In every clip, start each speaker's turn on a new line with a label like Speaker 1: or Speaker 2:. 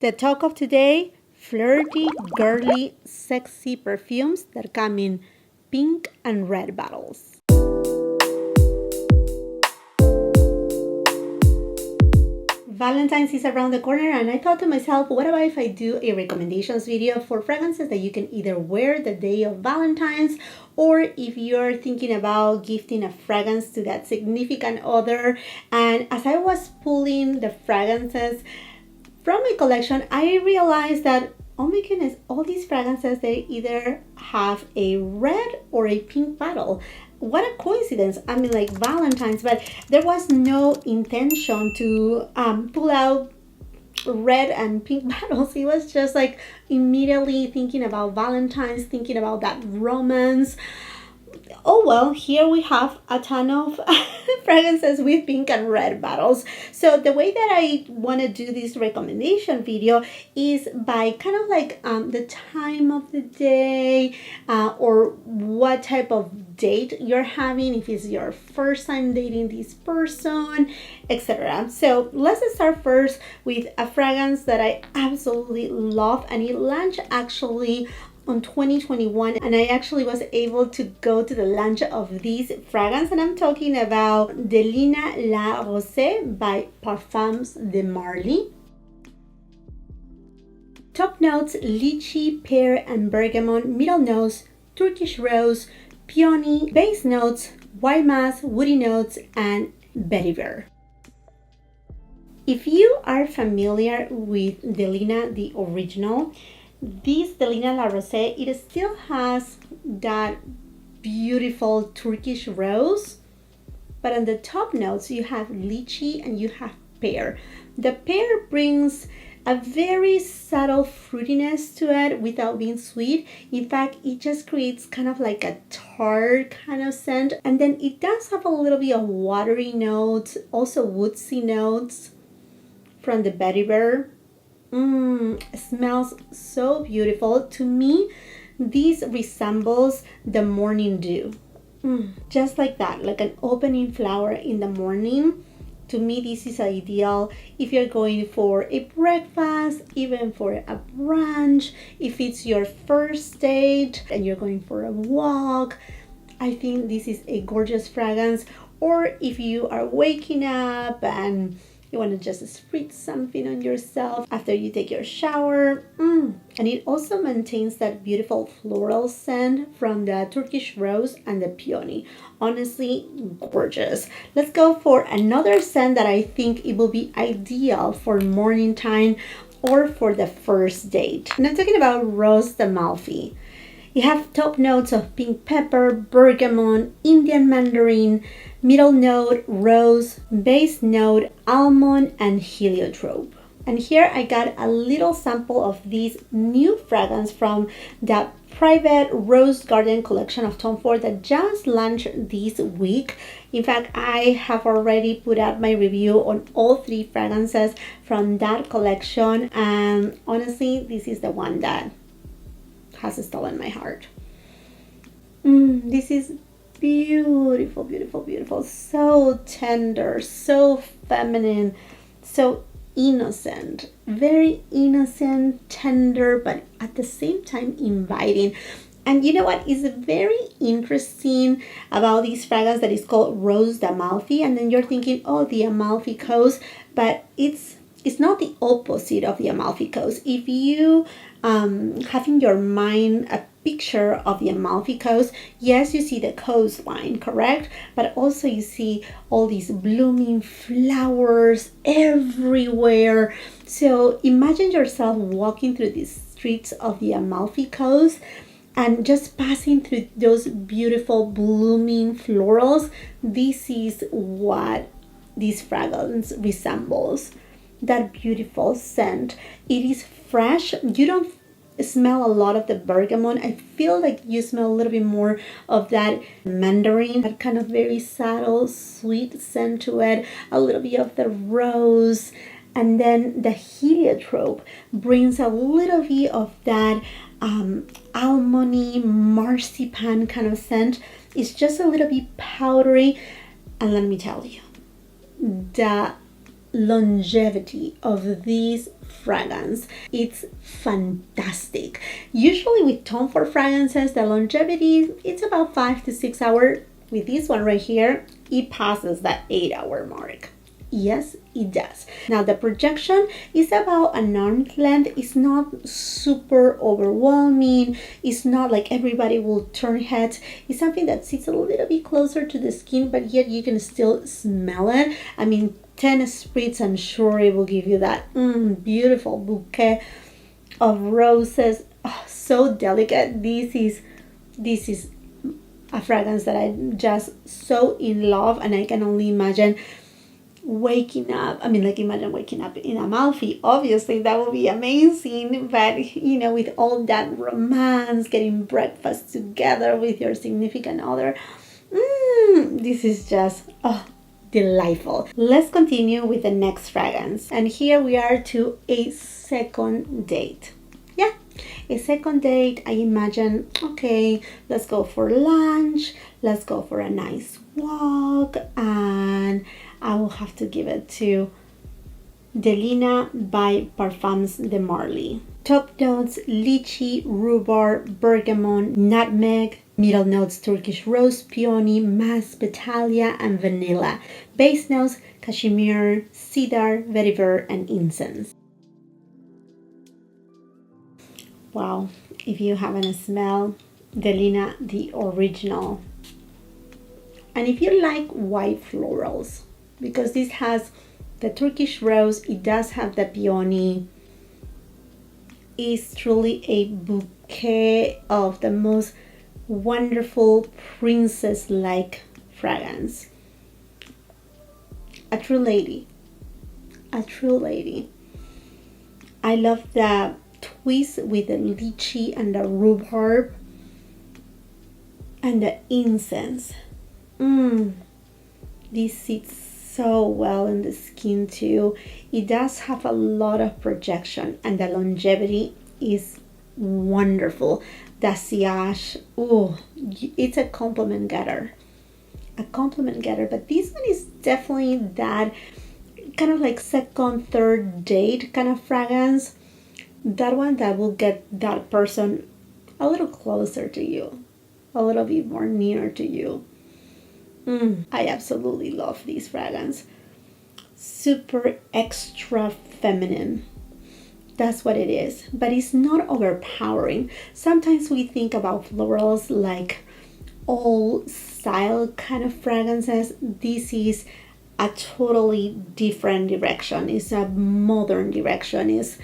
Speaker 1: The talk of today, flirty, girly, sexy perfumes that come in pink and red bottles. Valentine's is around the corner and I thought to myself, what about if I do a recommendations video for fragrances that you can either wear the day of Valentine's, or if you're thinking about gifting a fragrance to that significant other. And as I was pulling the fragrances from my collection, I realized that, oh my goodness, all these fragrances, they either have a red or a pink bottle. What a coincidence. I mean, like Valentine's, but there was no intention to pull out red and pink bottles. It was just like immediately thinking about Valentine's, thinking about that romance. Oh well, here we have a ton of fragrances with pink and red bottles. So the way that I want to do this recommendation video is by kind of like the time of the day or what type of date you're having, if it's your first time dating this person, etc. So let's start first with a fragrance that I absolutely love, and it launched actually on 2021, and I actually was able to go to the launch of this fragrance, and I'm talking about Delina La Rosée by Parfums de Marly. Top notes: lychee, pear and bergamot. Middle notes: Turkish rose, peony. Base notes: white mass, woody notes, and vetiver. If you are familiar with Delina, the original, this Delina La Rosée, it still has that beautiful Turkish rose, but on the top notes you have lychee and you have pear. The pear brings a very subtle fruitiness to it without being sweet. In fact, it just creates kind of like a tart kind of scent, and then it does have a little bit of watery notes, also woodsy notes from the vetiver. It smells so beautiful. To me, this resembles the morning dew. Just like that, like an opening flower in the morning. To me, this is ideal if you're going for a breakfast, even for a brunch, if it's your first date and you're going for a walk. I think this is a gorgeous fragrance. Or if you are waking up and you want to just spritz something on yourself after you take your shower. And it also maintains that beautiful floral scent from the Turkish rose and the peony. Honestly, gorgeous. Let's go for another scent that I think it will be ideal for morning time or for the first date. And I'm talking about Rose d'Amalfi. You have top notes of pink pepper, bergamot, Indian mandarin, middle note, rose, base note, almond, and heliotrope. And here I got a little sample of this new fragrance from the Prive Rose Garden collection of Tom Ford that just launched this week. In fact, I have already put out my review on all three fragrances from that collection, and honestly, this is the one that has stolen my heart. This is beautiful, beautiful, beautiful. So tender, so feminine, so innocent. Very innocent, tender, but at the same time inviting. And you know what is very interesting about this fragrance that is called Rose d'Amalfi? And then you're thinking, oh, the Amalfi Coast, but it's not the opposite of the Amalfi Coast. If you have in your mind a picture of the Amalfi Coast, yes, you see the coastline, correct? But also you see all these blooming flowers everywhere. So imagine yourself walking through these streets of the Amalfi Coast and just passing through those beautiful blooming florals. This is what this fragrance resembles. That beautiful scent. It is fresh. You don't smell a lot of the bergamot. I feel like you smell a little bit more of that mandarin, that kind of very subtle sweet scent to it, a little bit of the rose, and then the heliotrope brings a little bit of that almondy marzipan kind of scent. It's just a little bit powdery, and let me tell you, the longevity of this fragrance, it's fantastic. Usually with Tom Ford fragrances, the longevity, it's about 5 to 6 hours. With this one right here, it passes that 8-hour mark. Yes, it does. Now the projection is about an arm's length. It's not super overwhelming. It's not like everybody will turn heads. It's something that sits a little bit closer to the skin, but yet you can still smell it. I mean, 10 spritz, I'm sure it will give you that beautiful bouquet of roses. Oh, so delicate. This is a fragrance that I'm just so in love, and I can only imagine waking up. I mean, like, imagine waking up in Amalfi. Obviously that would be amazing, but you know, with all that romance, getting breakfast together with your significant other, this is just delightful. Let's continue with the next fragrance, and here we are to a second date. Yeah, a second date. I imagine, okay, let's go for lunch, let's go for a nice walk, and I will have to give it to Delina by Parfums de Marly. Top notes: lychee, rhubarb, bergamot, nutmeg. Middle notes: Turkish rose, peony, masdevallia, and vanilla. Base notes: cashmere, cedar, vetiver, and incense. Wow, if you haven't smelled Delina the original, and if you like white florals, because this has the Turkish rose, it does have the peony, is truly a bouquet of the most wonderful princess-like fragrance. A true lady. A true lady. I love the twist with the lychee and the rhubarb and the incense. This sits so well in the skin too. It does have a lot of projection, and the longevity is wonderful. The sillage, it's a compliment getter. A compliment getter, but this one is definitely that kind of like second, third date kind of fragrance. That one that will get that person a little closer to you, a little bit more near to you. I absolutely love this fragrance. Super extra feminine. That's what it is. But it's not overpowering. Sometimes we think about florals like old style kind of fragrances. This is a totally different direction. It's a modern direction. It's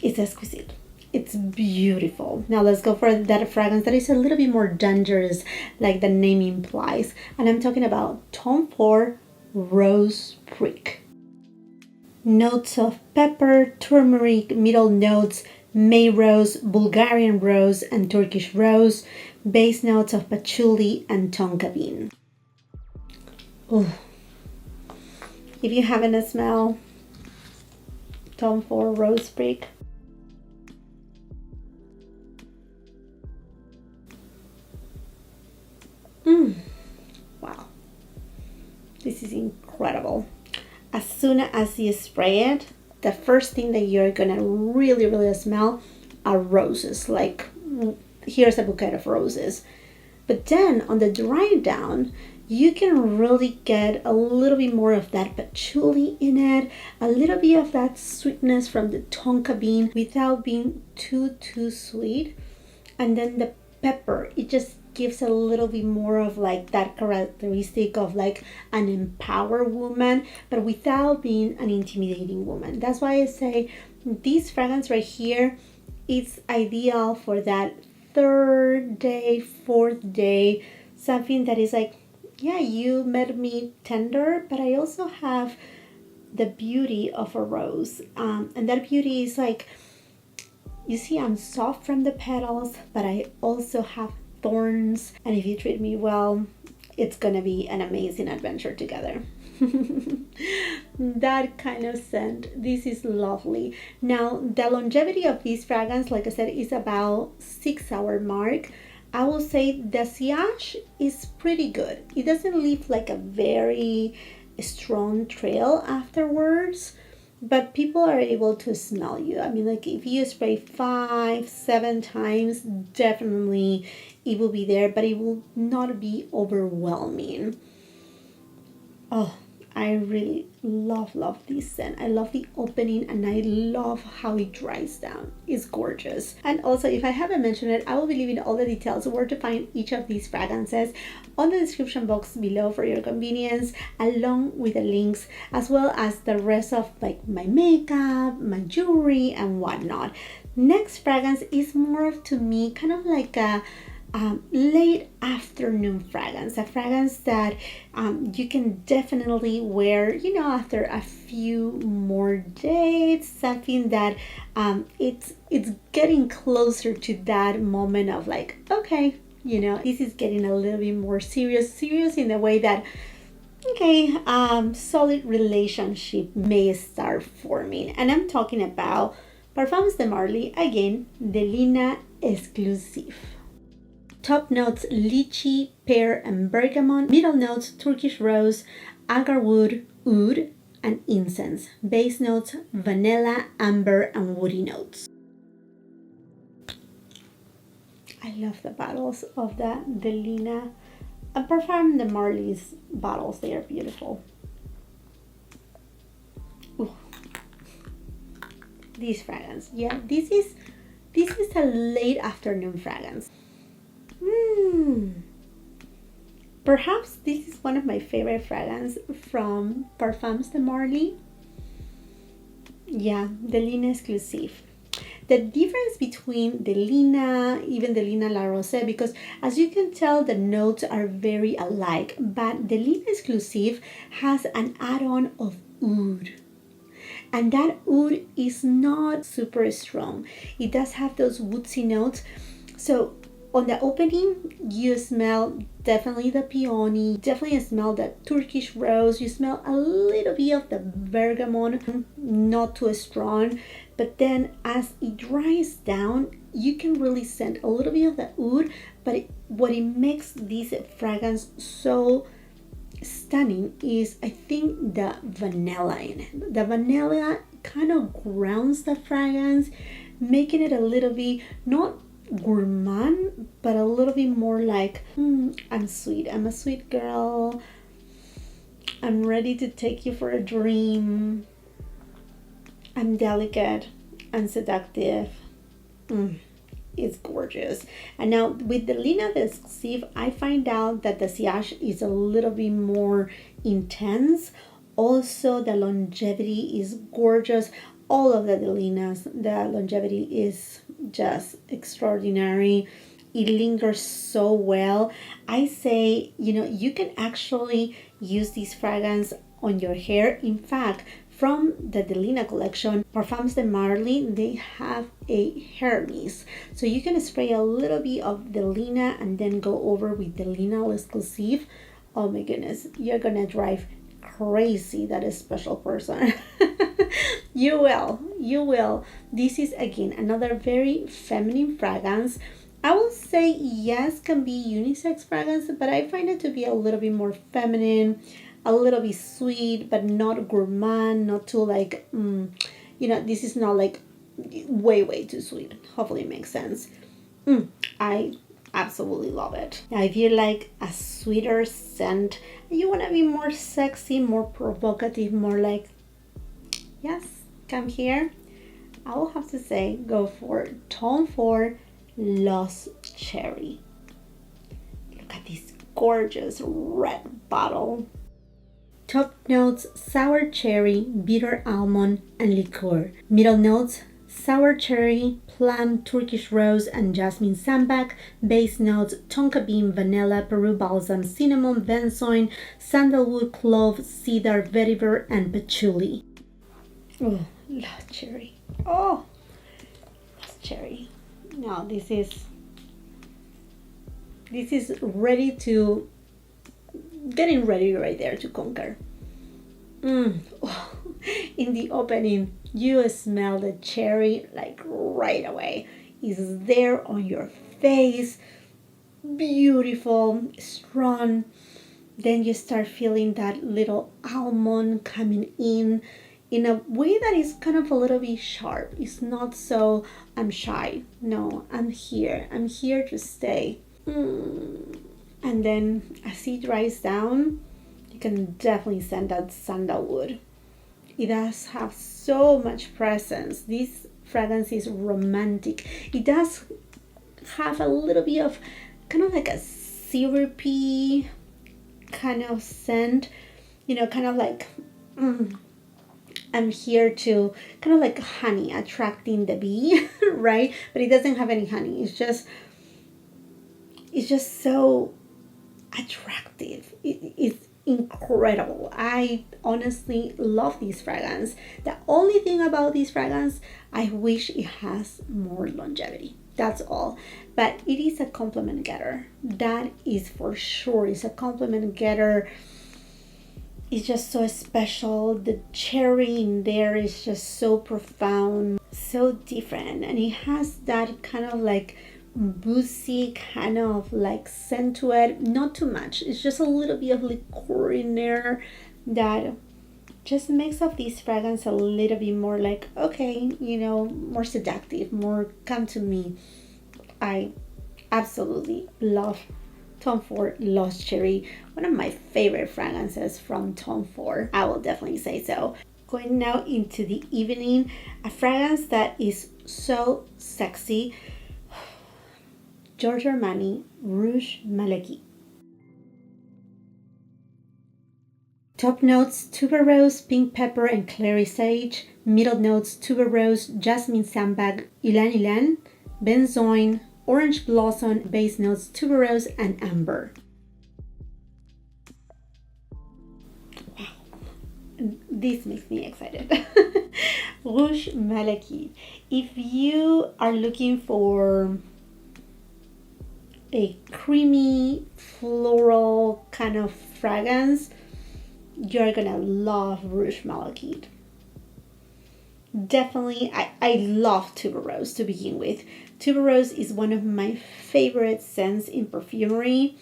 Speaker 1: exquisite. It's beautiful. Now let's go for that fragrance that is a little bit more dangerous, like the name implies. And I'm talking about Tom Ford Rose Prick. Notes of pepper, turmeric, middle notes, May rose, Bulgarian rose, and Turkish rose. Base notes of patchouli and tonka bean. If you haven't smelled Tom Ford Rose Prick, wow, this is incredible. As soon as you spray it, the first thing that you're gonna really smell are roses. Like, here's a bouquet of roses. But then on the dry down, you can really get a little bit more of that patchouli in it, a little bit of that sweetness from the tonka bean without being too sweet. And then the pepper, it just gives a little bit more of like that characteristic of like an empowered woman, but without being an intimidating woman. That's why I say this fragrance right here, it's ideal for that third day, fourth day, something that is like, yeah, you met me tender, but I also have the beauty of a rose. And that beauty is like, you see, I'm soft from the petals, but I also have thorns, and if you treat me well, it's gonna be an amazing adventure together. That kind of scent. This is lovely. Now the longevity of this fragrance, like I said, is about 6-hour mark. I will say the sillage is pretty good. It doesn't leave like a very strong trail afterwards, but people are able to smell you. I mean, like if you spray 5, 7 times, definitely it will be there, but it will not be overwhelming. Oh, I really love this scent. I love the opening and I love how it dries down. It's gorgeous. And also, if I haven't mentioned it, I will be leaving all the details where to find each of these fragrances on the description box below for your convenience, along with the links, as well as the rest of like my makeup, my jewelry, and whatnot. Next fragrance is more of, to me, kind of like a late afternoon fragrance, a fragrance that you can definitely wear, you know, after a few more days, something that it's getting closer to that moment of like, okay, you know, this is getting a little bit more serious in the way that, okay, solid relationship may start forming. And I'm talking about Parfums de Marly, again, Delina Exclusif. Top notes: lychee, pear, and bergamot. Middle notes: Turkish rose, agar wood, oud, and incense. Base notes: vanilla, amber, and woody notes. I love the bottles of the Delina and Parfums de Marly's bottles. They are beautiful. Ooh. This fragrance, yeah, this is a late afternoon fragrance. Perhaps this is one of my favorite fragrances from Parfums de Marly. Yeah, Delina Exclusif. The difference between Delina, even Delina La Rosée, because as you can tell, the notes are very alike, but Delina Exclusif has an add-on of oud. And that oud is not super strong. It does have those woodsy notes. So on the opening, you smell definitely the peony, definitely smell the Turkish rose, you smell a little bit of the bergamot, not too strong, but then as it dries down, you can really scent a little bit of the oud, but what it makes this fragrance so stunning is, I think, the vanilla in it. The vanilla kind of grounds the fragrance, making it a little bit, not gourmand, but a little bit more like, I'm sweet, I'm a sweet girl, I'm ready to take you for a dream, I'm delicate and seductive. It's gorgeous. And now with the Delina Exclusif, I find out that the sillage is a little bit more intense. Also, the longevity is gorgeous. All of the Delinas, the longevity is just extraordinary. It lingers so well. I say, you know, you can actually use this fragrance on your hair. In fact, from the Delina collection, Parfums de Marly, they have a hair mist. So you can spray a little bit of Delina and then go over with Delina Exclusif. Oh my goodness, you're gonna drive crazy that special person. You will. This is again another very feminine fragrance. I will say yes, can be unisex fragrance, but I find it to be a little bit more feminine, a little bit sweet, but not gourmand, not too like, you know, this is not like way too sweet. Hopefully it makes sense. I absolutely love it. Now, if you like a sweeter scent, you want to be more sexy, more provocative, more like, yes, come here, I will have to say go for Tome 4 Lost Cherry. Look at this gorgeous red bottle. Top notes: sour cherry, bitter almond, and liqueur. Middle notes: sour cherry, plum, Turkish rose, and jasmine sambac. Base notes: tonka bean, vanilla, Peru balsam, cinnamon, benzoin, sandalwood, clove, cedar, vetiver, and patchouli. Oh, love cherry. Oh, love cherry. Now this is ready to, getting ready right there to conquer. Oh, in the opening, you smell the cherry like right away. It's there on your face. Beautiful, strong. then you start feeling that little almond coming in a way that is kind of a little bit sharp. It's not so, I'm shy. No, I'm here. I'm here to stay. And then as it dries down, you can definitely scent that sandalwood. It does have so much presence. This fragrance is romantic. It does have a little bit of kind of like a syrupy kind of scent, you know, kind of like I'm here to kind of like honey attracting the bee, right? But it doesn't have any honey. It's just so attractive. It's incredible. I honestly love this fragrance. The only thing about this fragrance, I wish it has more longevity. That's all. But it is a compliment getter. That is for sure. It's a compliment getter. It's just so special. The cherry in there is just so profound, so different. And it has that kind of like boozy kind of like scent to it. Not too much. It's just a little bit of liqueur in there that just makes of this fragrance a little bit more like, okay, you know, more seductive, more come to me. I absolutely love Tom Ford Lost Cherry, one of my favorite fragrances from Tom Ford. I will definitely say so. Going now into the evening, a fragrance that is so sexy. Giorgio Armani Rouge Malachite. Top notes: tuberose, pink pepper, and clary sage. Middle notes: tuberose, jasmine sandbag, ylang ylang, benzoin, orange blossom. Base notes: tuberose and amber. Wow, this makes me excited. Rouge Malachite. If you are looking for a creamy floral kind of fragrance, you're gonna love Rouge Malachite. Definitely, I love tuberose to begin with. Tuberose is one of my favorite scents in perfumery.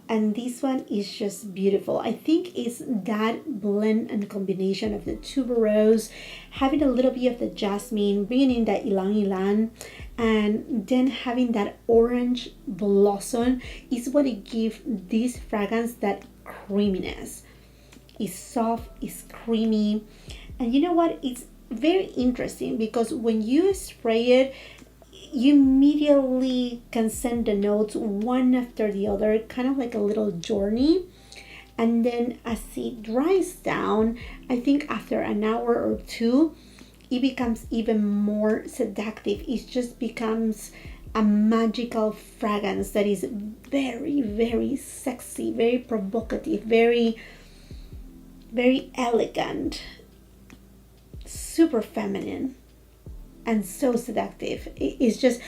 Speaker 1: And this one is just beautiful. I think it's that blend and combination of the tuberose, having a little bit of the jasmine, bringing in that ylang ylang, and then having that orange blossom is what it gives this fragrance that creaminess. It's soft, it's creamy, and you know what? It's very interesting because when you spray it, you immediately can send the notes one after the other, kind of like a little journey. And then as it dries down, I think after an hour or two, it becomes even more seductive. It just becomes a magical fragrance that is very, very sexy, very provocative, very, very elegant, super feminine, and so seductive. It's just,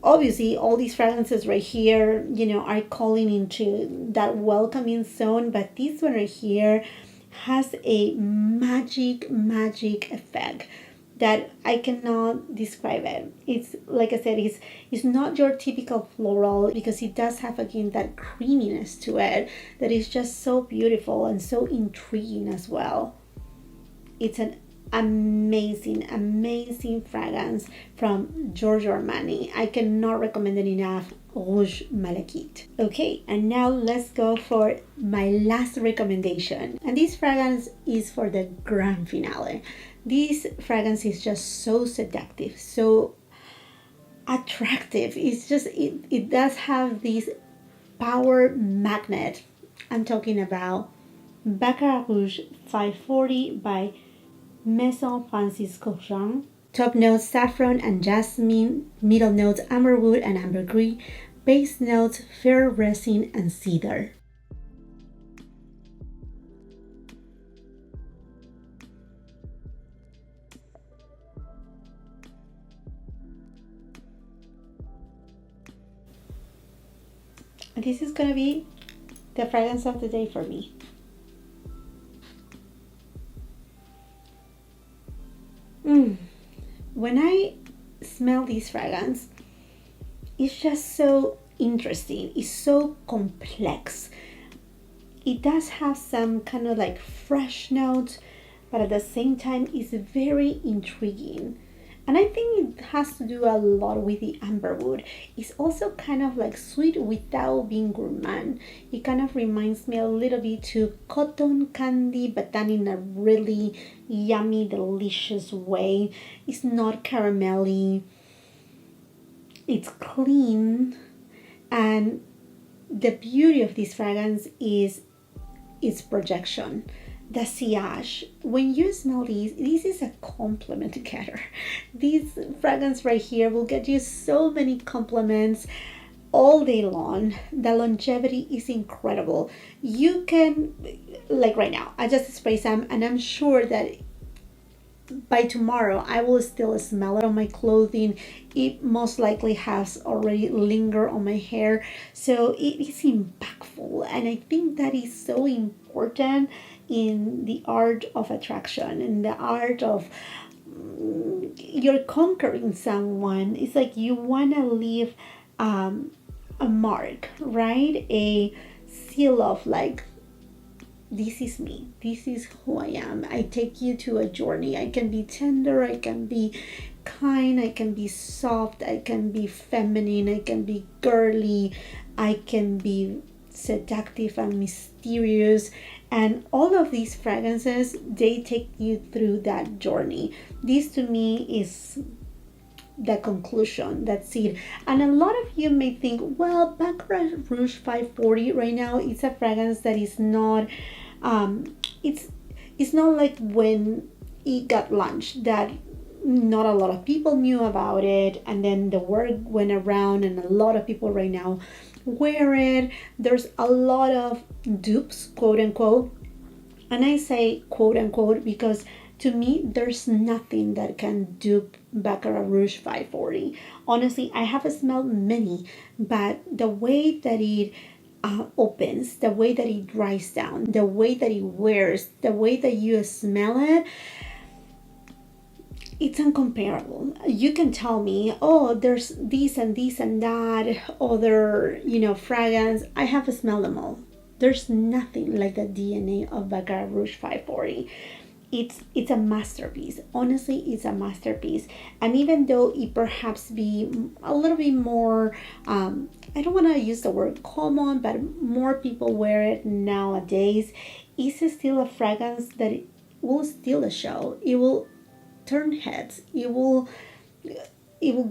Speaker 1: obviously all these fragrances right here, you know, are calling into that welcoming zone, but this one right here has a magic effect that I cannot describe it. It's like I said, it's not your typical floral because it does have again that creaminess to it that is just so beautiful and so intriguing as well. It's an amazing fragrance from Giorgio Armani. I cannot recommend it enough. Rouge Malachite. Okay, and now let's go for my last recommendation, and this fragrance is for the grand finale. This fragrance is just so seductive, so attractive. It's just it does have this power magnet. I'm talking about Baccarat Rouge 540 by Maison Francis Kurkdjian. Top notes: saffron and jasmine. Middle notes: amberwood and ambergris. Base notes: fair resin and cedar. And this is gonna be the fragrance of the day for me. When I smell this fragrance, it's just so interesting. It's so complex. It does have some kind of like fresh notes, but at the same time it's very intriguing. And I think it has to do a lot with the amberwood. It's also kind of like sweet without being gourmand. It kind of reminds me a little bit to cotton candy, but then in a really yummy, delicious way. It's not caramelly. It's clean. And the beauty of this fragrance is its projection. The sillage. When you smell this is a compliment together. This fragrance right here will get you so many compliments all day long. The longevity is incredible. You can, like right now, I just spray some and I'm sure that by tomorrow I will still smell it on my clothing. It most likely has already lingered on my hair, so it is impactful, and I think that is so important in the art of attraction, in the art of you're conquering someone. It's like you want to leave a mark, right? A seal of like, this is me, this is who I am. I take you to a journey. I can be tender, I can be kind, I can be soft, I can be feminine, I can be girly, I can be seductive and mysterious. And all of these fragrances, they take you through that journey. This to me is the conclusion. That's it. And a lot of you may think, well, Baccarat Rouge 540 right now, it's a fragrance that is not it's not like when it got launched, that not a lot of people knew about it, and then the word went around and a lot of people right now wear it. There's a lot of dupes, quote unquote, and I say quote unquote because to me there's nothing that can dupe Baccarat Rouge 540. Honestly, I have smelled many, but the way that it opens, the way that it dries down, the way that it wears, the way that you smell it, it's incomparable. You can tell me, oh, there's this and this and that other, fragrance. I have smelled them all. There's nothing like the DNA of Baccarat Rouge 540. It's a masterpiece. Honestly, it's a masterpiece. And even though it perhaps be a little bit more, I don't want to use the word common, but more people wear it nowadays, it's still a fragrance that it will steal a show. It will turn heads. It will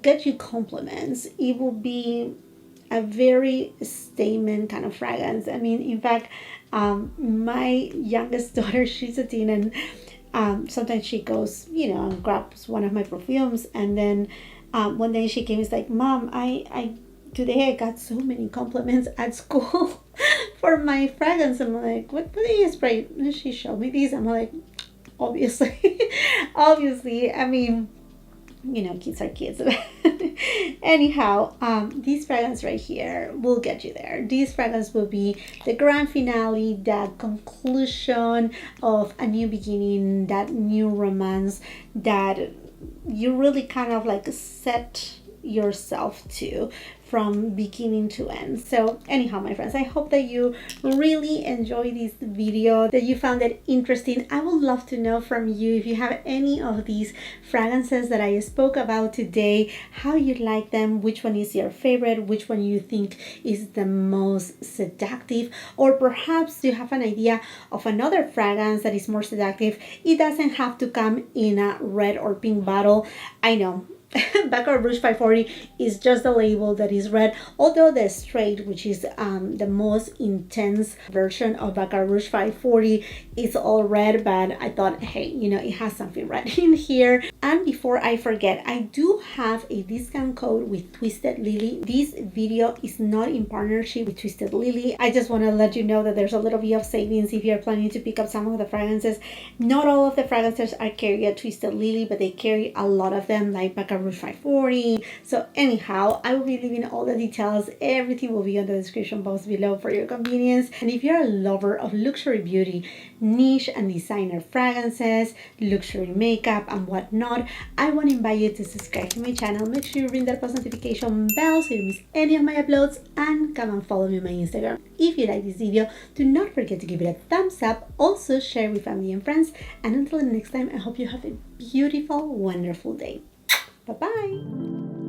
Speaker 1: get you compliments. It will be a very statement kind of fragrance. I mean, in fact, my youngest daughter, she's a teen, and sometimes she goes, and grabs one of my perfumes, and then one day she came, it's like, Mom, today I got so many compliments at school for my fragrance. I'm like, what do you spray? And she showed me these. I'm like, obviously, I mean, kids are kids. Anyhow, this fragrance right here will get you there. This fragrance will be the grand finale, the conclusion of a new beginning, that new romance that you really kind of like set yourself to from beginning to end. So anyhow, my friends, I hope that you really enjoy this video, that you found it interesting. I would love to know from you if you have any of these fragrances that I spoke about today, how you like them, which one is your favorite, which one you think is the most seductive, or perhaps you have an idea of another fragrance that is more seductive. It doesn't have to come in a red or pink bottle. I know Baccarat Rouge 540 is just the label that is red, although the straight, which is the most intense version of Baccarat Rouge 540, is all red, but I thought, hey, it has something red in here. And before I forget, I do have a discount code with Twisted Lily. This video is not in partnership with Twisted Lily. I just want to let you know that there's a little bit of savings if you're planning to pick up some of the fragrances. Not all of the fragrances are carried at Twisted Lily, but they carry a lot of them, like Baccarat Rouge 540. So anyhow, I will be leaving all the details. Everything will be on the description box below for your convenience. And if you're a lover of luxury beauty, niche and designer fragrances, luxury makeup and whatnot, I want to invite you to subscribe to my channel. Make sure you ring that post notification bell so you don't miss any of my uploads, and come and follow me on my Instagram. If you like this video, do not forget to give it a thumbs up. Also share with family and friends. And until the next time, I hope you have a beautiful, wonderful day. Bye bye.